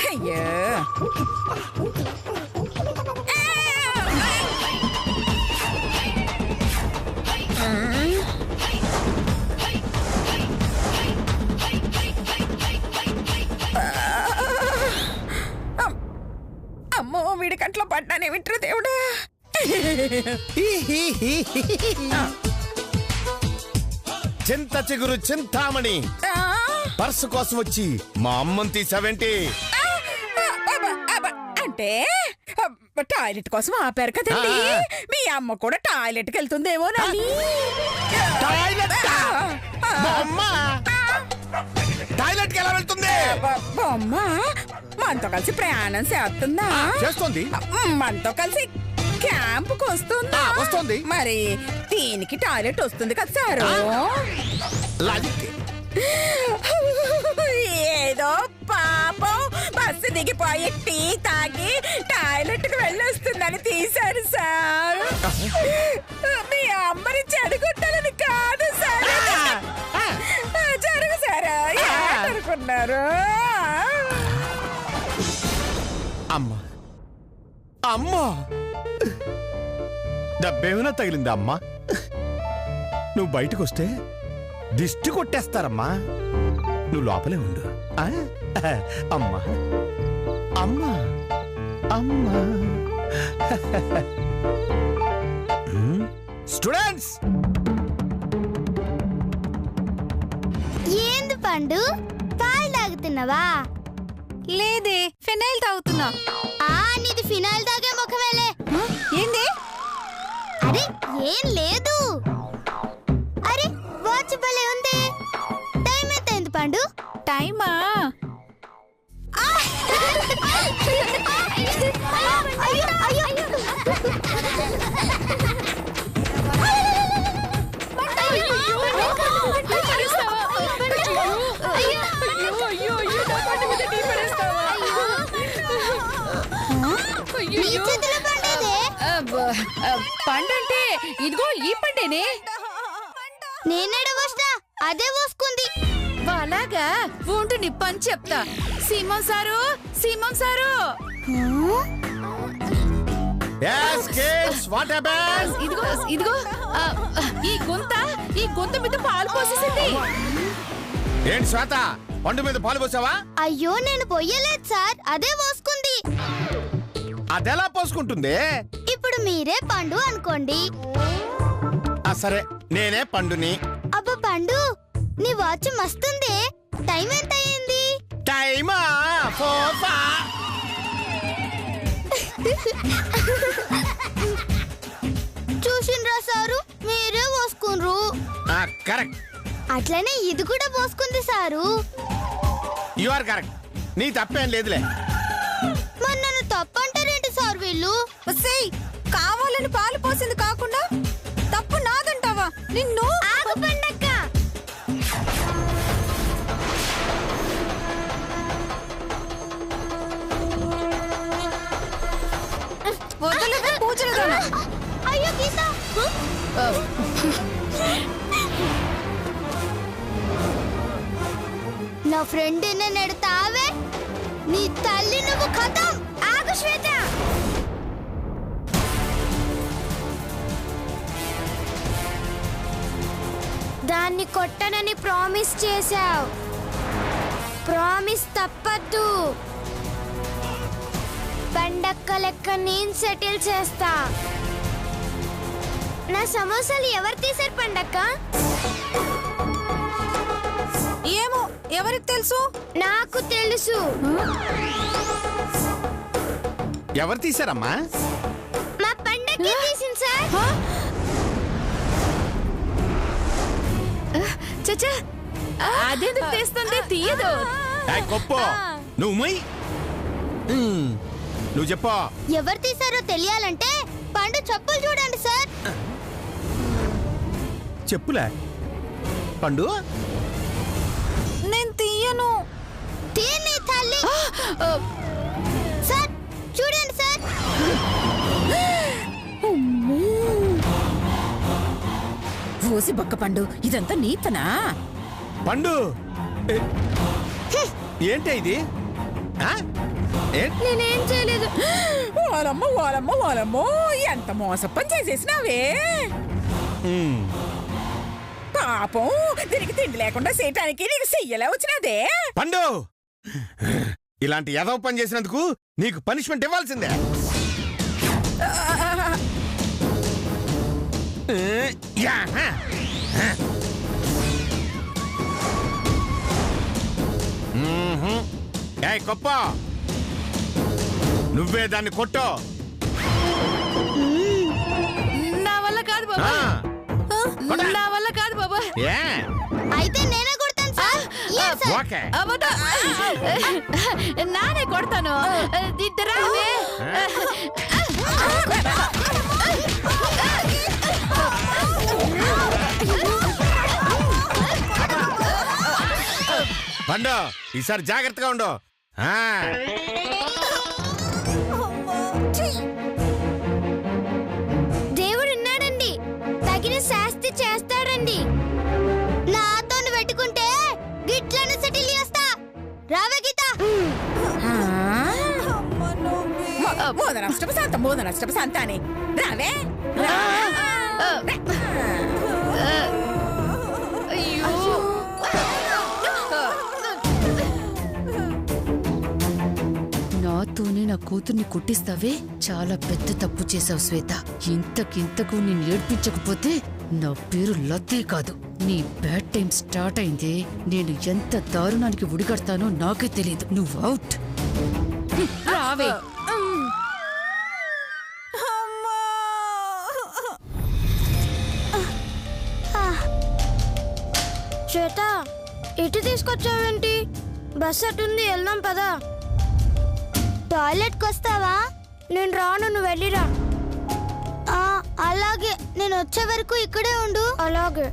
అయ్యో అమ్మో వీడి కంట్లో పడ్డానే వింటారు దేవుడా. చింత చిగురు చింతామణి పర్సు కోసం వచ్చి మా అమ్మని తీసావేంటి? అంటే టాయిలెట్ కోసం ఆపారు కదండి. మీ అమ్మ కూడా టాయిలెట్ కి వెళ్తుందేమో నాని. టాయిలెట్ కి ఎలా వెళ్తుంది? అమ్మ మనతో కలిసి ప్రయాణం చేస్తుందా? చేస్తుంది. మనతో కలిసి క్యాంపుకి వస్తుంది. మరి దీనికి టాయిలెట్ వస్తుంది కదా సారు. ఏదో పాపం బస్సు దిగిపోయి టీ తాగి టాయిలెట్ కి వెళ్ళొస్తుందని తీశారు సార్. మీ అమ్మని చెడగొట్టాలని కాదు సార్. జరుగు సారా అనుకున్నారు. అమ్మా అమ్మా దెబ్బేమైనా తగిలిందా అమ్మా? నువ్వు బయటకు వస్తే దిష్టి కొట్టేస్తారమ్మా. నువ్వు లోపలే ఉండు. అమ్మా అమ్మా అమ్మా. స్టూడెంట్స్, ఏంది పండు పాలు తాగుతున్నావా? లేదే, ఫినైల్ తాగుతున్నా. నీది ఫినాయిల్ తాగే ముఖమేలే. ఏంది? అరే ఏం లేదు. అరే వాచ్ భలే ఉంది. టైం ఎంత అయింది పండు? టైమా? పండంటే ఇదిగో ఈ పండేనే. నేనేడ వస్తా, అదే పోసుకుంది. అలాగా ఉంటు నీ పని చెప్తా. సీమం సారు, సీమం సారు. ఇదిగో ఇదిగో ఈ గుంత మీద పాలు పోసేసింది. ఏంటి శ్వేత, పండు మీద పాలు పోసావా? అయ్యో నేను పొయ్యలేదు సార్, అదే పోసుకుంది. అదెలా పోసుకుంటుంది? ఇప్పుడు మీరే పండు అనుకోండి. సరే నేనే పండుని. అబ్బా పండు, నీ వాచ్ మస్తుంది. టైం ఎంత అయింది? టైమా? చూసిండ్రా సారు, మీరే పోసుకుండ్రు. కరెక్ట్. అట్లనే ఇది కూడా పోసుకుంది సారు. You are correct. నీ తప్పేం లేదులే. మరి నన్ను తప్పంటారేంటి సార్ వీళ్ళు? కావాలని పాలు పోసింది కాకుండా తప్పు నాదంటావా? నిన్ను ఆగు పండక్క. పూజలు. అయ్యో గీత, నా ఫ్రెండ్ నెడతావే, నీ తల్లి నువ్వు ఖతం. ఆగు శ్వేత. దాన్ని కొట్టనని ప్రామిస్ చేశావు. ప్రామిస్ తప్పద్దు. పండక్క లెక్క నేను సెటిల్ చేస్తా. నా సమోసాలు ఎవరు తీశారు పండక్క? ఏమో, ఎవరికి తెలుసు? నాకు తెలుసు. ఎవరు తీశారమ్మా? మా పండక్కి తీసింది సార్. చచ్చా, అదేందుకు తెస్తుంది? తీయదు. నువ్వు చెప్పా. ఎవరు తీశారో తెలియాలంటే పండు చెప్పులు చూడండి సార్. చెప్పులే? పండు నేను తీయను. తీయని తల్లి. సార్ చూడండి సార్. ఓసి బొక్క పండు, ఇదంతా నీతనా? పండు ఏంటి ఇది? నేనేం చేయలేదు. ఓలమ్మ ఓలమ్మ ఓలమ్మో, ఎంత మోసప్పని చేసేసినావే. పాపం, దీనికి తిండి లేకుండా చేయటానికి నీకు చెయ్యలే వచ్చినదే. పండు ఇలాంటి ఎదవ పని చేసినందుకు నీకు పనిష్మెంట్ ఇవ్వాల్సిందే. ఏయ్ గొప్ప, నువ్వే దాన్ని కొట్టు. నా వల్ల కాదు బాబా. నా వల్ల కాదు బాబా. అయితే నేనే కొడతాను సార్. Yes, sir. ఓకే. నానే కొడతాను. ఇద్దరావే. పండు ఈసారి జాగ్రత్తగా ఉండు. దేవుడు ఉన్నాడండి, తగిన శాస్తి చేస్తాడండి. నాతో పెట్టుకుంటే గిట్లను సెటిల్ చేస్తా. రావే గీత. మోదనష్టప శాంత అని రావే. నాతోనే నా కూతుర్ని కొట్టిస్తావే? చాలా పెద్ద తప్పు చేసావు శ్వేత. ఇంతకింతకు నేను ఏడ్పించకపోతే నా పేరు లద్దే కాదు. నీ బ్యాడ్ టైం స్టార్ట్ అయింది. నేను ఎంత దారుణానికి ఉడిగడతానో నాకే తెలీదు. నువ్వు అవుట్. రావే. శ్వేత, ఇటు తీసుకొచ్చావేంటి? బస్ అటుంది, వెళ్దాం పదా. టాయిలెట్కి వస్తావా? నేను రాను, నువ్వు వెళ్ళిరా. అలాగే, నేను వచ్చే వరకు ఇక్కడే ఉండు. అలాగే.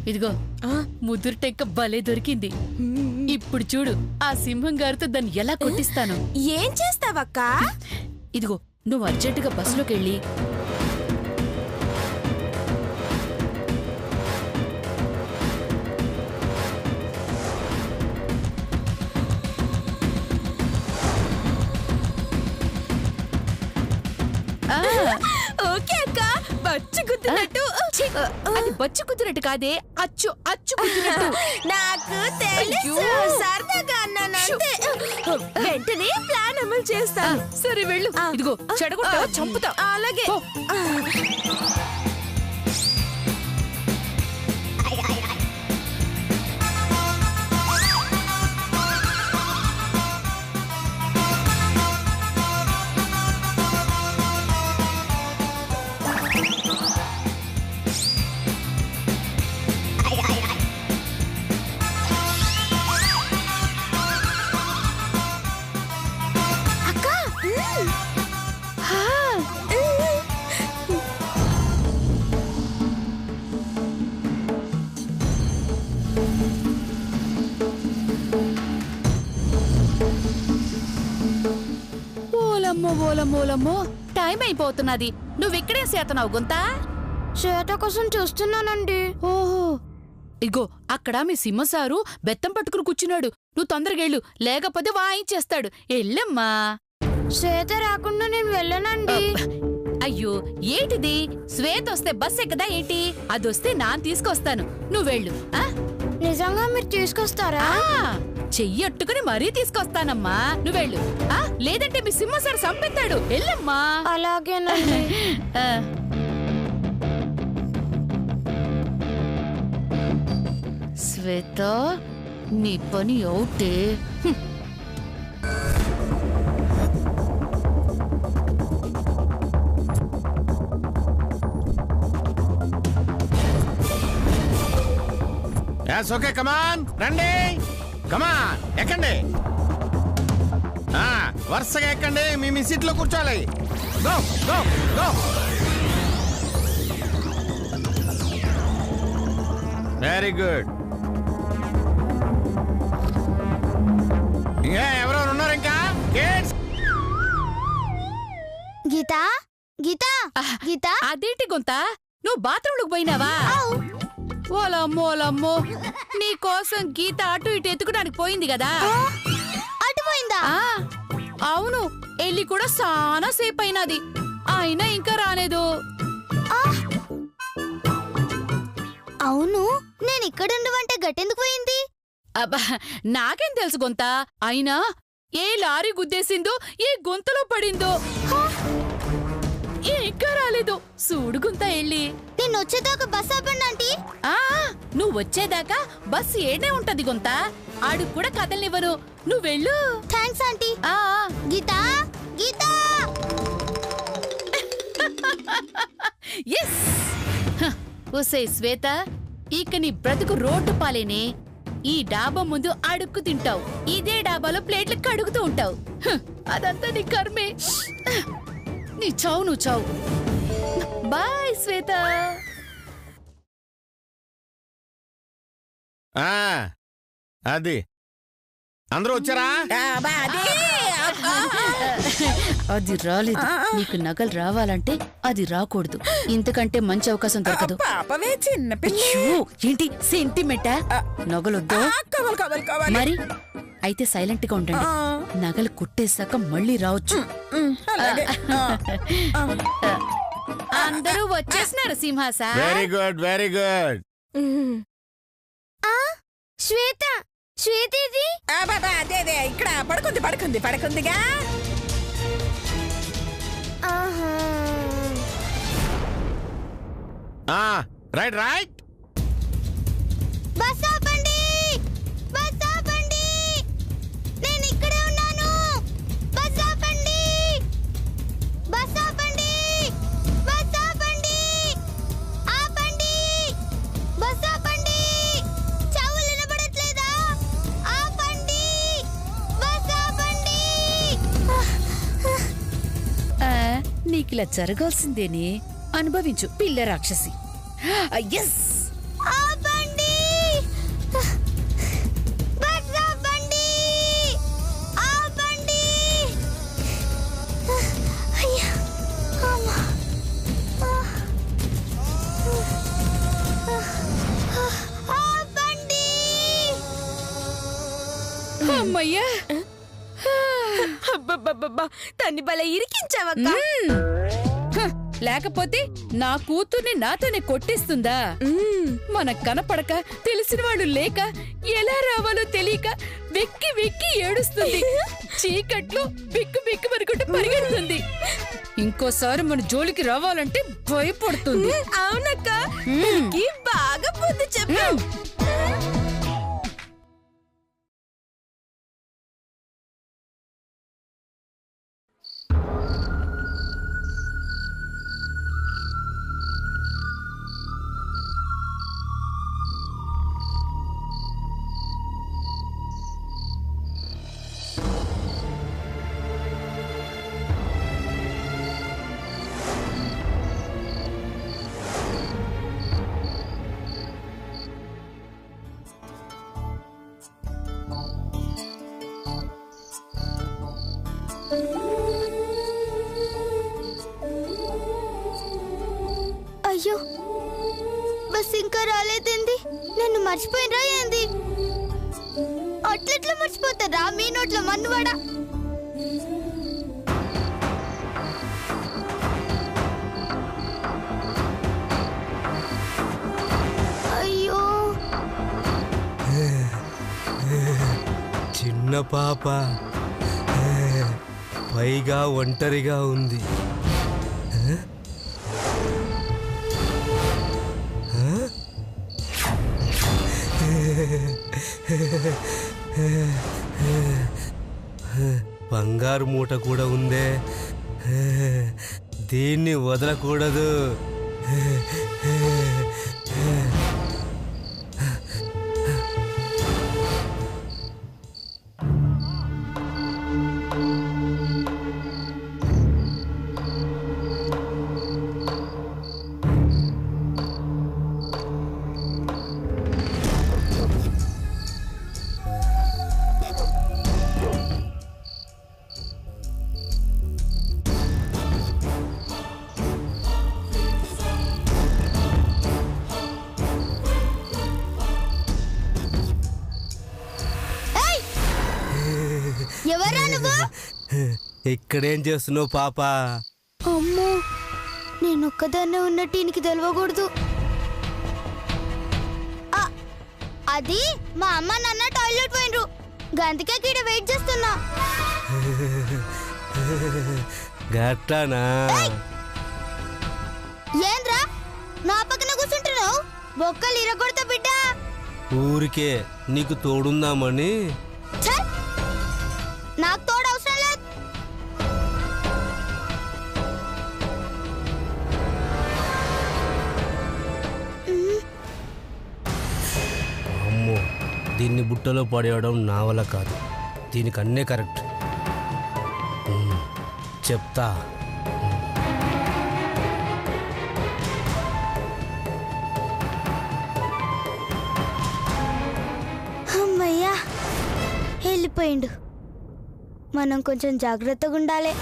ఇదిగో ముదురు టెంక భలే దొరికింది. ఇప్పుడు చూడు, ఆ సింహం గారితో దాన్ని ఎలా కొట్టిస్తాను. ఏం చేస్తావక్క? ఇదిగో, నువ్వు అర్జెంటుగా బస్సులోకి వెళ్ళి ఓకే అక్క, బచ్చి గుద్దినట్టు. అది బచ్చి కుదిరినట్టు కాదే, అచ్చు అచ్చు కుదిరినట్టు. నాకు తెలుసు, సరదాగా అన్నాను అంతే. వెంటనే ప్లాన్ అమలు చేస్తాను. సరే వెళ్ళు. ఇదిగో చెడగొట్టావా చంపుతా. అలాగే. ఓలమ్మో, టైం అయిపోతున్నది. నువ్విక్కడే చేతనావు గుంతా? శ్వేత కోసం చూస్తున్నానండి. ఓహో, ఇగో అక్కడ మీ సింహసారు బెత్తం పట్టుకుని కూర్చున్నాడు. నువ్వు తొందరగా వెళ్ళు, లేకపోతే వాయించేస్తాడు. ఎల్లమ్మా. శ్వేత రాకుండా నేను వెళ్ళనండి. అయ్యో, ఏంటిది? శ్వేత వస్తే బస్ ఎక్కదా ఏంటి? అదొస్తే నాన్న తీసుకొస్తాను, నువ్వు వెళ్ళు. నిజంగా మీరు తీసుకొస్తారా? చెయ్యట్టుకుని మరీ తీసుకొస్తానమ్మా, నువ్వెళ్ళు. లేదంటే మీ సింహసారు సంపెత్తాడు. ఎల్లమ్మా. అలాగేనండి. శ్వేత, నీ పని అవుతే. ఓకే, కమాన్ రండి, కమాన్ ఎక్కండి. వరుసగా ఎక్కండి, మీ సీట్లో కూర్చోవాలి. Go go go. Very good. ఇంకా ఎవరెవరు ఉన్నారు ఇంకా? గీతా గీతా గీతా. అదేంటి గొంత, నువ్వు బాత్రూంలోకి పోయినావా? ఓలమ్మో, నీ కోసం గీత అటు ఇటు ఎత్తుకోడానికి పోయింది కదా. అటు పోయిందా? అవును, ఎల్లి కూడా చాలా సేపు అయినది, అయినా ఇంకా రాలేదు. అవును, నేను ఇక్కడ ఉండవంటే గట్టెందుకు పోయింది? అబ్బా, నాకేం తెలుసు గొంత. అయినా ఏ లారీ గుద్దేసిందో, ఏ గొంతలో పడిందో, ఇంకా రాలేదు. చూడు గుంత ఎళ్ళి. నేను వచ్చేదాకా బస్ ఆపండి ఆంటీ. నువ్వు వచ్చేదాకా బస్సు ఏడే ఉంటది గొంత, ఆడుకు కూడా కదలనివ్వరు. నువ్వు వెళ్ళు. Thanks aunty. Geeta Geeta. Yes. ఒసే శ్వేత, ఇక నీ బ్రతుకు రోడ్డు పాలేనే. ఈ డాబా ముందు అడుక్కు తింటావు, ఇదే డాబాలో ప్లేట్లు కడుగుతూ ఉంటావు. అదంతా నీ కర్మే. నీ చావు నువ్వు చావు. బాయ్ శ్వేత. అది అందరూ వచ్చారా? అది రాలేదు. నీకు నగలు రావాలంటే అది రాకూడదు. ఇంతకంటే మంచి అవకాశం దొరకదు. పాపవే చిన్న పిల్ల. ఏంటి సెంటిమెంటా? నగలొద్దు మరి? అయితే సైలెంట్ గా ఉండండి. నగలు కుట్టేశాక మళ్ళీ రావచ్చు. అందరూ వచ్చేసినారు సింహాస. Very good, very good. Shweta, Shweta ఇది. అదే ఇక్కడ పడుకుందిగా. Right right. బస్ ఆపండి, బస్ ఆపండి. నేను ఇక్కడే ఉన్నాను. బస్ ఆపండి, బస్ ఆపండి, బస్ ఆపండి, ఆపండి, బస్ ఆపండి. చెవులు వినబడట్లేదా? ఆపండి, బస్ ఆపండి. నీకిలా జరగాల్సిందేనే. అనుభవించు పిల్ల రాక్షసి. ఎస్. ఆపండి, బస్ ఆపండి, ఆపండి. అయ్యా, అమ్మా. ఆపండి. అమ్మయ్యా, తన్ని భలే ఇరికించావక్క. లేకపోతే నా కూతుర్ని నాతోనే కొట్టిస్తుందా? మనకు కనపడక, తెలిసిన వాళ్ళు లేక, ఎలా రావాలో తెలియక వెక్కి వెక్కి ఏడుస్తుంది. చీకట్లో బిక్కు బిక్కు మనుకుంటూ పరిగెడుతుంది. ఇంకోసారి మన జోలికి రావాలంటే భయపడుతుంది. అవునక్క, బాగా బుద్ధి చెప్పావు. అయ్యో, బస్ ఇంకా రాలేదండి. నన్ను మర్చిపోయినరా ఏంది? అట్లెట్లా మర్చిపోతారా? మీ నోట్లో మన్నువాడా? అయ్యో, చిన్న పాప, పైగా ఒంటరిగా ఉంది. బంగారు మూట కూడా ఉందే, దీన్ని వదలకూడదు. ఇక్కడేం చేస్తున్నావు పాప? అమ్మో, నేను ఒక్కదాన్నే ఉన్నట్టు ఈయనకి తెలియకూడదు. అది మా అమ్మ నాన్న టాయిలెట్ పోయినరు, గంతకే ఇక్కడ వెయిట్ చేస్తున్నా. గట్టానా? ఏంద్రా నా పక్కన కూర్చుంటున్నావు? బొక్కలు ఇరగొడతా బిడ్డ. ఊరికే నీకు తోడుందామని. నాకు తోడు అవసరం లేదు. అమ్మో, దీన్ని బుట్టలో పడేయడం నా వల్ల కాదు. దీనికి అన్నే కరెక్ట్. చెప్తా. అమ్మయ్యా, వెళ్ళిపోయిండు. మనం కొంచెం జాగ్రత్తగా ఉండాలి.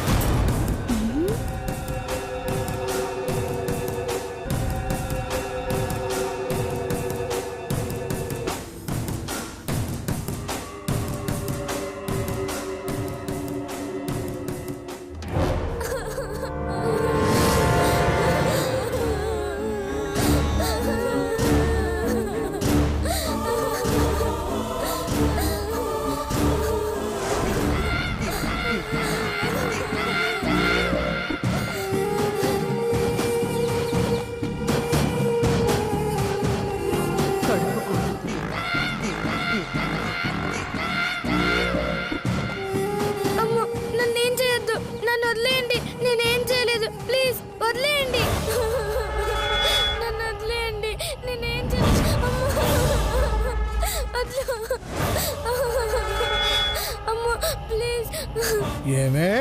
ఏమే,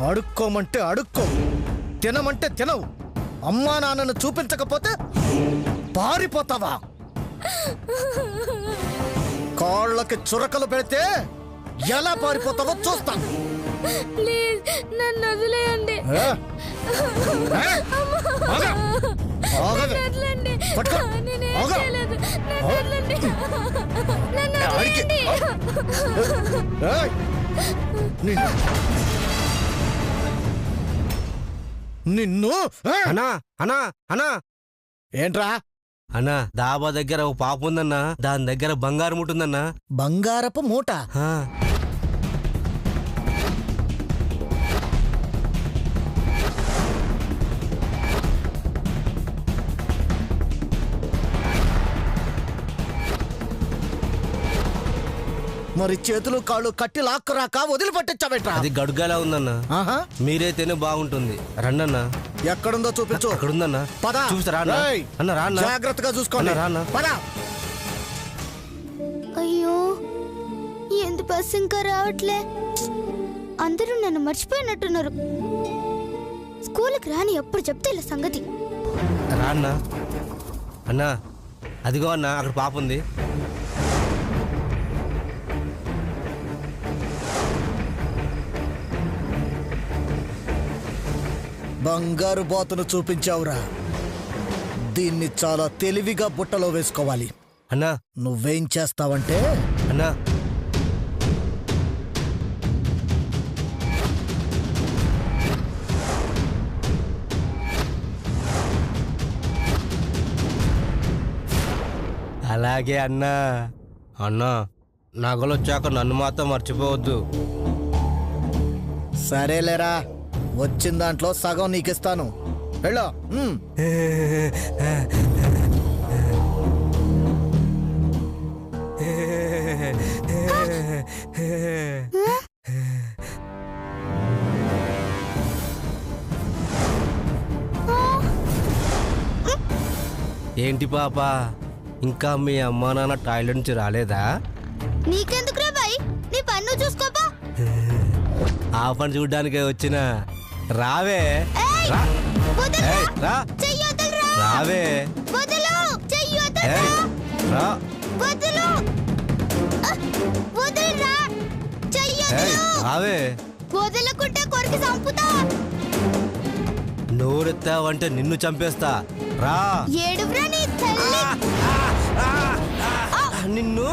అడుక్కోమంటే అడుక్కో, తినమంటే తినవు. అమ్మా నాన్నను చూపించకపోతే పారిపోతావా? కాళ్ళకి చురకలు పెడితే ఎలా పారిపోతావో చూస్తాను. ప్లీజ్ నన్ను వదిలేయండి. నిన్ను అన్నా అన్నా అన్నా, ఏంట్రా? అన్నా, డాబా దగ్గర ఒక పాప ఉందన్నా, దాని దగ్గర బంగారం ఉంటుందన్నా. బంగారపు మూట? మరి చేతులు కాళ్ళు కట్టి లాక్కరాక వదిలిపెట్టచ్చావేట్రా? అది గడుగలా ఉందన్నా. మీరైతేనే బాగుంటుంది. రండన్నా. ఎక్కడుందో చూపించు. అక్కడుందన్నా. పద. చూస్తారా అన్న? రాన్న, జాగ్రత్తగా చూసుకోండి. రాన్న. పద. అయ్యో, ఎందు బస్ ఇంకా రావట్లే. అందరూ నన్ను మర్చిపోయినట్టున్నారు. స్కూల్కి రాని ఎప్పుడు చెప్తే ఇలా సంగతి. రాన్న. అన్నా, అదిగో అన్నా, అక్కడ పాప ఉంది. బంగారు బాతును చూపించావురా. దీన్ని చాలా తెలివిగా బుట్టలో వేసుకోవాలి. అన్నా, నువ్వేం చేస్తావంటే, అన్నా, అలాగే అన్నా. అన్నా, నగలొచ్చాక నన్ను మాత్రం మర్చిపోవద్దు. సరేలేరా, వచ్చిన దాంట్లో సగం నీకిస్తాను. వెళ్ళు. ఏంటి పాప, ఇంకా మీ అమ్మా నాన్న టాయిలెట్ నుంచి రాలేదా? నీకెందుకు రా బాయ్, నీ పన్ను చూసుకోపా. ఆ పని చూడ్డానికే వచ్చిన. రావే. రావే. రావే. వదలకుంటే కొరికి చంపుతా. నోరెత్తావంటే నిన్ను చంపేస్తా. రా. ఏడువ్రా నీ తల్లి. నిన్ను.